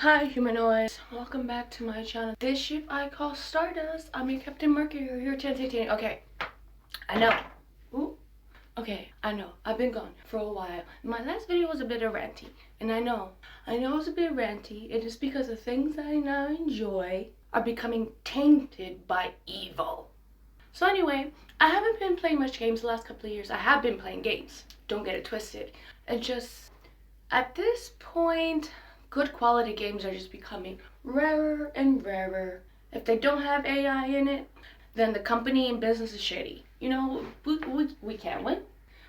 Hi humanoids, welcome back to my channel. This ship I call StarDust. I'm your Captain Mercury here to entertain. Okay, I know. Ooh. Okay, I know. I've been gone for a while. My last video was a bit ranty, and I know it was a bit ranty. It is because the things I now enjoy are becoming tainted by evil. So anyway, I haven't been playing much games the last couple of years. I have been playing games. Don't get it twisted. It just, at this point, good quality games are just becoming rarer and rarer. If they don't have AI in it, then the company and business is shitty. You know, we can't win.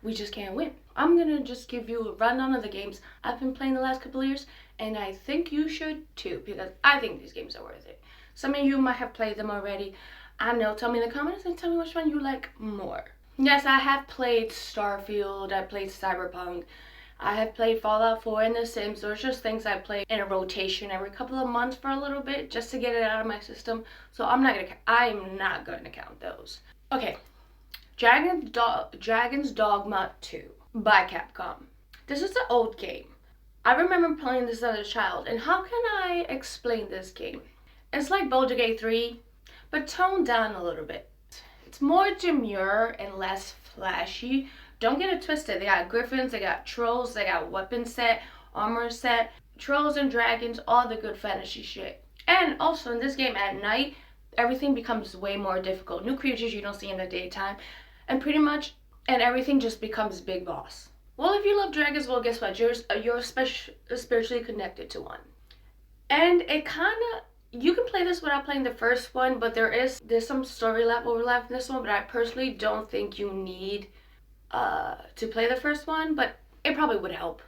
We just can't win. I'm gonna just give you a rundown of the games I've been playing the last couple of years, and I think you should too, because I think these games are worth it. Some of you might have played them already. I know, tell me in the comments and tell me which one you like more. Yes, I have played Starfield, I played Cyberpunk, I have played Fallout 4 and The Sims. Those are just things I play in a rotation every couple of months for a little bit just to get it out of my system. So I'm not gonna count those. Okay, Dragon's Dogma 2 by Capcom. This is an old game. I remember playing this as a child, and how can I explain this game? It's like Baldur's Gate 3, but toned down a little bit. It's more demure and less flashy. Don't get it twisted. They got griffins, they got trolls, they got weapon set, armor set, trolls and dragons, all the good fantasy shit. And also in this game at night, everything becomes way more difficult. New creatures you don't see in the daytime, and everything just becomes big boss. Well, if you love dragons, well, guess what? You're spiritually connected to one. And it kind of, you can play this without playing the first one, but there's some story overlap in this one, but I personally don't think you need to play the first one, but it probably would help.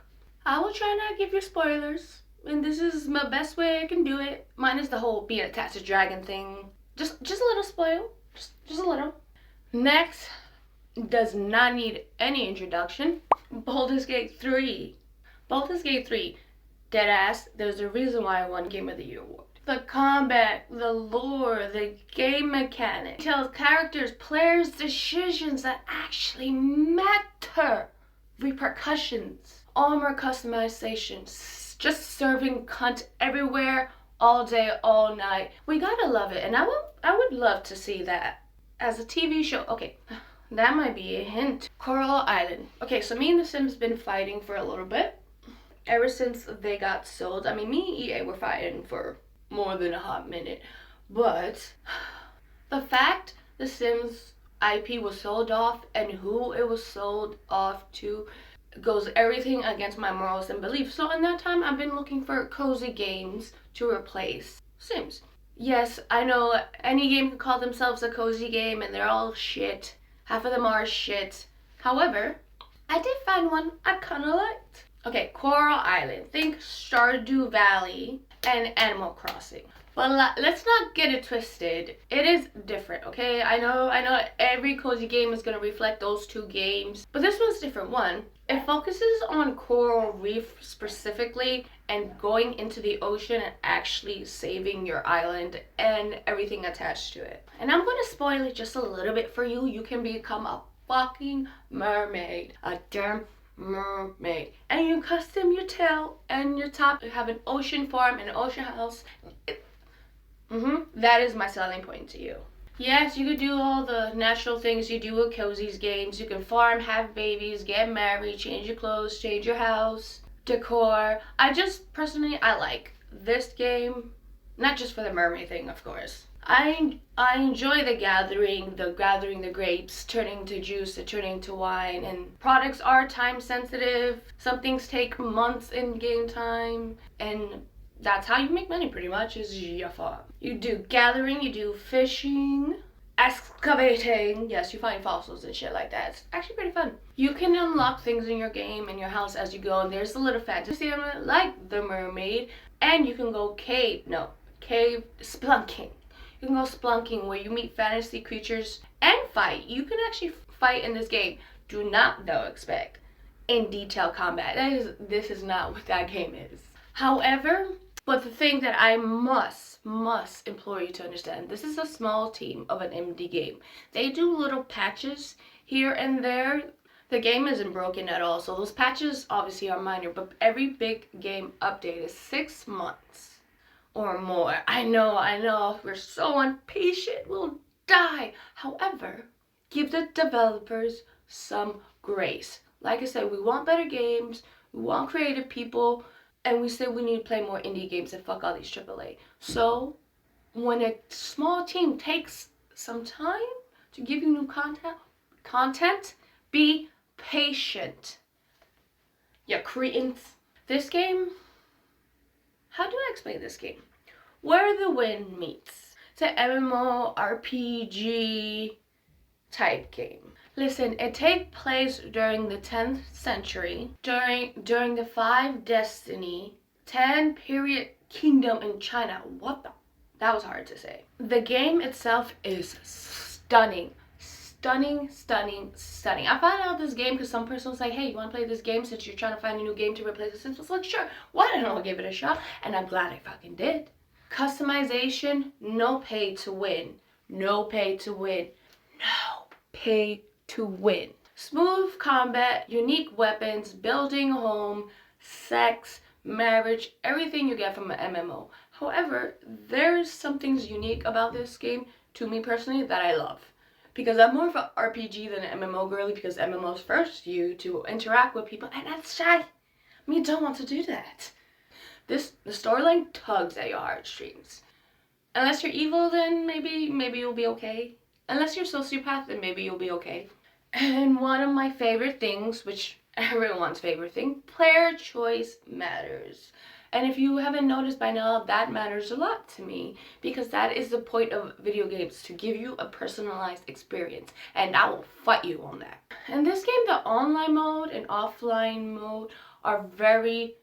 I will try not to give you spoilers, and this is my best way I can do it. Mine is the whole being attached to dragon thing. Just a little spoil, just a little. Next, does not need any introduction. Baldur's Gate 3. Baldur's Gate 3, deadass. There's a reason why I won Game of the Year award. The combat, the lore, the game mechanic, tells characters, players' decisions that actually matter. Repercussions, armor customizations, just serving cunt everywhere, all day, all night. We gotta love it, and I would love to see that as a TV show. Okay, that might be a hint. Coral Island. Okay, so me and The Sims been fighting for a little bit. Ever since they got sold. I mean, me and EA were fighting for more than a hot minute, but the fact The Sims IP was sold off and who it was sold off to goes everything against my morals and beliefs. So in that time, I've been looking for cozy games to replace Sims. Yes, I know any game can call themselves a cozy game and they're all shit. Half of them are shit. However, I did find one I kind of liked. Okay, Coral Island. Think Stardew Valley and Animal Crossing. But let's not get it twisted. It is different, okay? I know every cozy game is going to reflect those two games, but this one's different. One, it focuses on coral reef specifically and going into the ocean and actually saving your island and everything attached to it. And I'm going to spoil it just a little bit for you. You can become a fucking mermaid. A damn mermaid, and you custom your tail and your top. You have an ocean farm and an ocean house. That is my selling point to you. Yes, you could do all the natural things you do with cozy games. You can farm, have babies, get married, change your clothes, change your house, decor. I like this game, not just for the mermaid thing, of course. I enjoy the gathering the grapes, turning to juice, turning to wine, and products are time sensitive. Some things take months in game time, and that's how you make money pretty much, is your farm. You do gathering, you do fishing, excavating. Yes, you find fossils and shit like that. It's actually pretty fun. You can unlock things in your game, in your house as you go, and there's a little fantasy element like the mermaid, and you can go cave splunking. You can go splunking where you meet fantasy creatures and fight. You can actually fight in this game. Do not, though, expect in detail combat. This is not what that game is. However, but the thing that I must implore you to understand, this is a small team of an indie game. They do little patches here and there The game isn't broken at all, so those patches obviously are minor, but every big game update is 6 months or more. I know, we're so impatient, we'll die. However, give the developers some grace. Like I said, we want better games, we want creative people, and we say we need to play more indie games and fuck all these AAA. So, when a small team takes some time to give you new content, be patient. You cretins. This game, how do I explain this game? Where the Wind Meets. It's an MMORPG type game. Listen, it takes place during the 10th century, during the 5 Destiny, 10 period kingdom in China. What the? That was hard to say. The game itself is stunning. Stunning. I found out this game because some person was like, hey, you want to play this game since you're trying to find a new game to replace the Sims? I was like, sure, why don't I give it a shot? And I'm glad I fucking did. Customization, no pay to win. No pay to win. No pay to win. Smooth combat, unique weapons, building a home, sex, marriage, everything you get from an MMO. However, there's some things unique about this game, to me personally, that I love. Because I'm more of an RPG than an MMO girly, because MMOs force you to interact with people, and that's shy. I mean, you don't want to do that. The storyline tugs at your heartstrings. Unless you're evil, then maybe you'll be okay. Unless you're a sociopath, then maybe you'll be okay. And one of my favorite things, which everyone's favorite thing, player choice matters. And if you haven't noticed by now, that matters a lot to me, because that is the point of video games, to give you a personalized experience, and I will fight you on that. In this game, the online mode and offline mode are very,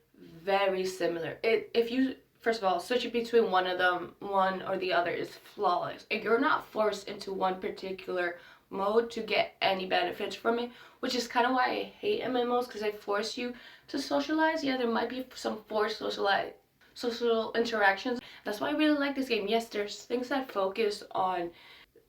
very similar. If you, first of all, switching between one of them, one or the other, is flawless. And you're not forced into one particular mode to get any benefits from it, which is kind of why I hate MMOs, because they force you to socialize. Yeah, there might be some forced social interactions. That's why I really like this game. Yes, there's things that focus on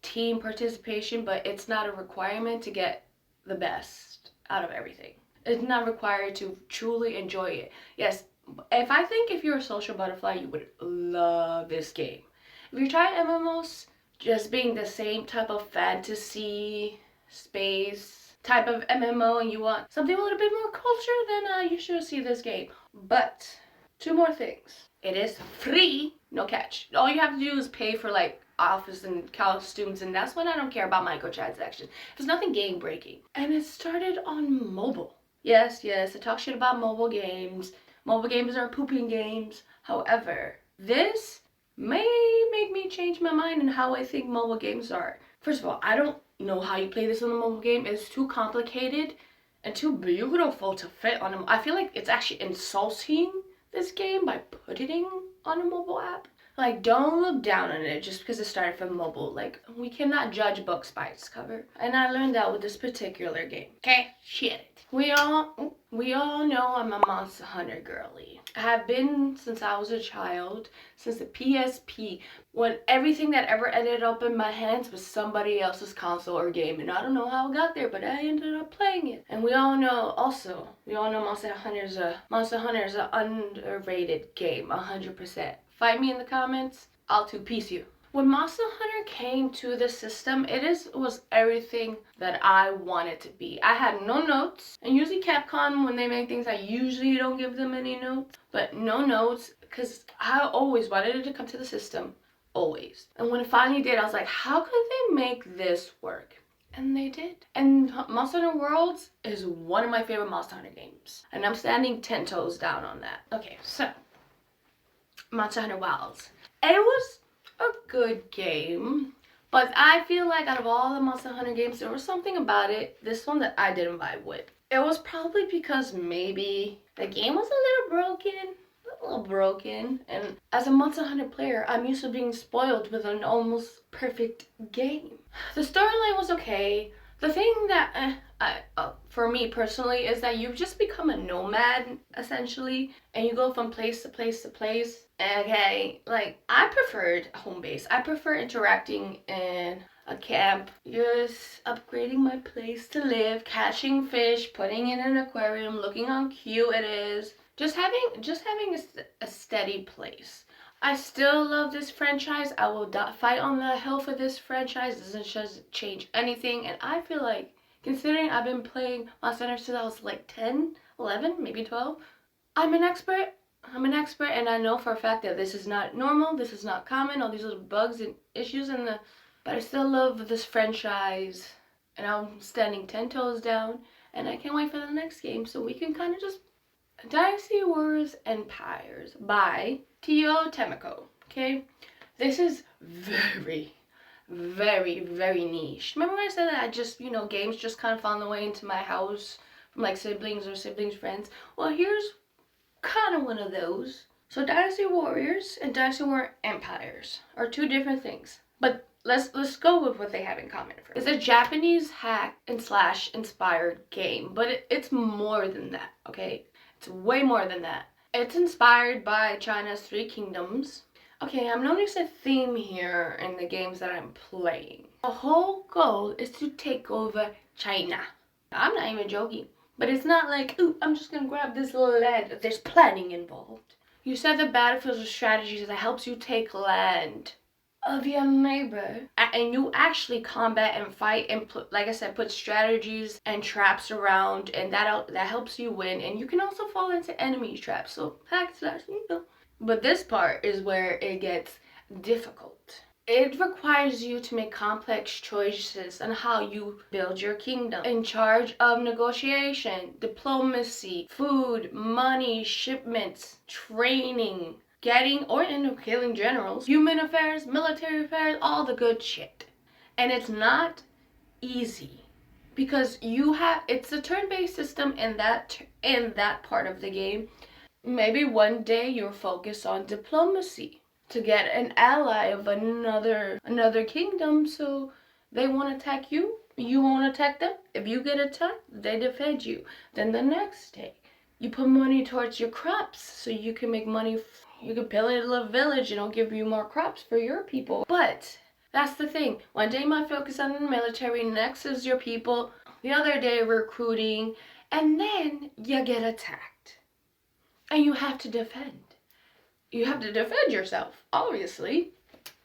team participation, but it's not a requirement to get the best out of everything. It's not required to truly enjoy it. Yes, if you're a social butterfly, you would love this game. If you're trying MMOs, just being the same type of fantasy space type of MMO, and you want something a little bit more culture, then you should see this game. But 2 more things. It is free, no catch. All you have to do is pay for like office and costumes, and that's when I don't care about microtransactions. There's nothing game breaking. And it started on mobile. Yes, I talk shit about mobile games. Mobile games are pooping games. However, this may make me change my mind on how I think mobile games are. First of all, I don't know how you play this on a mobile game. It's too complicated and too beautiful to fit on a... I feel like it's actually insulting this game by putting it on a mobile app. Like, don't look down on it just because it started from mobile. Like, we cannot judge books by its cover. And I learned that with this particular game. Okay? Shit. We all know I'm a Monster Hunter girly. I have been since I was a child, since the PSP, when everything that ever ended up in my hands was somebody else's console or game. And I don't know how it got there, but I ended up playing it. And we all know Monster Hunter is an underrated game, 100%. Fight me in the comments, I'll two-piece you. When Monster Hunter came to the system, was everything that I wanted to be. I had no notes, and usually Capcom, when they make things, I usually don't give them any notes, but no notes, because I always wanted it to come to the system, always. And when it finally did, I was like, how could they make this work? And they did. And Monster Hunter Worlds is one of my favorite Monster Hunter games, and I'm standing 10 toes down on that. Okay, so Monster Hunter Wilds. It was a good game, but I feel like out of all the Monster Hunter games, there was something about it, this one, that I didn't vibe with. It was probably because maybe the game was a little broken, and as a Monster Hunter player, I'm used to being spoiled with an almost perfect game. The storyline was okay. The thing that, for me personally, is that you just become a nomad, essentially, and you go from place to place to place. Okay, like, I preferred home base. I prefer interacting in a camp, just upgrading my place to live, catching fish, putting it in an aquarium, looking how cute it is. Just having a steady place. I still love this franchise. I will fight on the hill for this franchise. Doesn't just change anything. And I feel like, considering I've been playing Monster Hunter since I was like 10, 11, maybe 12, I'm an expert. And I know for a fact that this is not normal. This is not common. All these little bugs and issues but I still love this franchise. And I'm standing 10 toes down. And I can't wait for the next game so we can kind of just Dynasty Warriors Empires by Tio Temiko. Okay, this is very, very, very niche. Remember when I said that games just kind of found their way into my house from like siblings or siblings' friends? Well, here's kind of one of those. So Dynasty Warriors and Dynasty Warrior Empires are two different things. But let's go with what they have in common first. It's a Japanese hack and slash inspired game, but it's more than that, okay? It's way more than that. It's inspired by China's Three Kingdoms. Okay, I'm noticing a theme here in the games that I'm playing. The whole goal is to take over China. I'm not even joking. But it's not like, ooh, I'm just gonna grab this little land. There's planning involved. You set the battlefields with strategies that helps you take land of your neighbor, and you actually combat and fight and like I said, put strategies and traps around, and that helps you win. And you can also fall into enemy traps, so hack slash, But this part is where it gets difficult. It requires you to make complex choices on how you build your kingdom. In charge of negotiation, diplomacy, food, money, shipments, training, getting or killing generals, human affairs, military affairs, all the good shit. And it's not easy because it's a turn-based system in that part of the game. Maybe one day you're focused on diplomacy to get an ally of another kingdom, so they want to attack you, you won't attack them. If you get attacked, they defend you. Then the next day you put money towards your crops so you can make money. You can build a little village and it'll give you more crops for your people. But that's the thing. One day you might focus on the military, next is your people, the other day recruiting, and then you get attacked. And you have to defend. You have to defend yourself, obviously.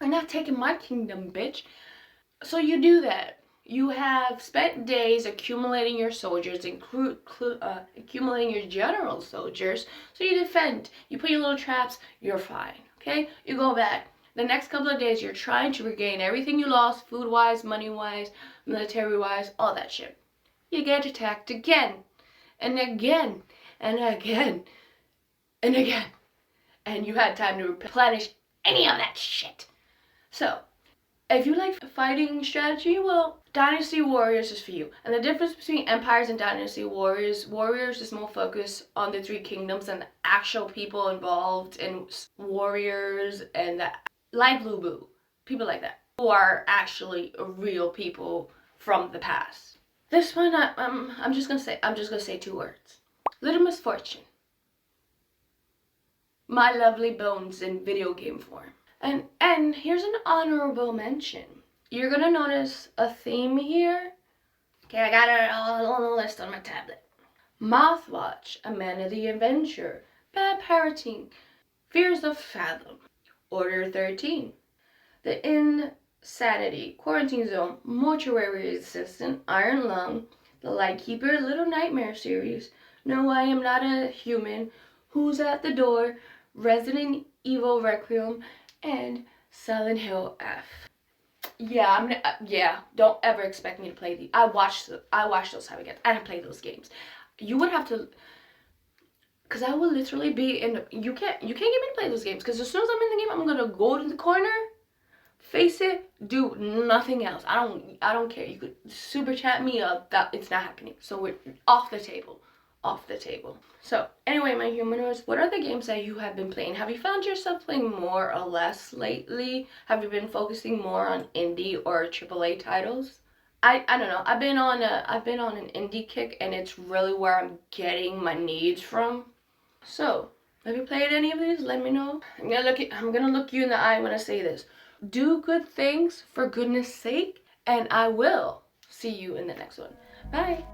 You're not taking my kingdom, bitch. So you do that. You have spent days accumulating your soldiers, accumulating your general soldiers. So you defend. You put your little traps, you're fine. Okay? You go back. The next couple of days, you're trying to regain everything you lost, food-wise, money-wise, military-wise, all that shit. You get attacked again, and again, and again, and again. And you had time to replenish any of that shit. So, if you like fighting strategy, well, Dynasty Warriors is for you. And the difference between Empires and Dynasty Warriors is more focused on the Three Kingdoms and the actual people involved in warriors and like Blue Boo, people like that, who are actually real people from the past. This one, I'm just gonna say two words: Little Misfortune. My lovely bones in video game form. And here's an honorable mention. You're gonna notice a theme here. Okay, I got it all on the list on my tablet. Mouthwatch, A Man of the Adventure, Bad Parenting, Fears of Fathom, Order 13, The Insanity, Quarantine Zone, Mortuary Assistant, Iron Lung, The Lightkeeper, Little Nightmare series, No, I Am Not a Human, Who's at the Door, Resident Evil Requiem, and Silent Hill F. Yeah, don't ever expect me to play these. I watch those type of games. I didn't play those games. You would have to, because I will literally be in, you can't get me to play those games, because as soon as I'm in the game, I'm going to go to the corner, face it, do nothing else. I don't care. You could super chat me up. It's not happening. So we're off the table. So anyway, my humanoids, what are the games that you have been playing? Have you found yourself playing more or less lately? Have you been focusing more on indie or AAA titles? I don't know. I've been on an indie kick, and it's really where I'm getting my needs from. So, have you played any of these? Let me know. I'm gonna look you in the eye when I say this. Do good things for goodness sake, and I will see you in the next one. Bye!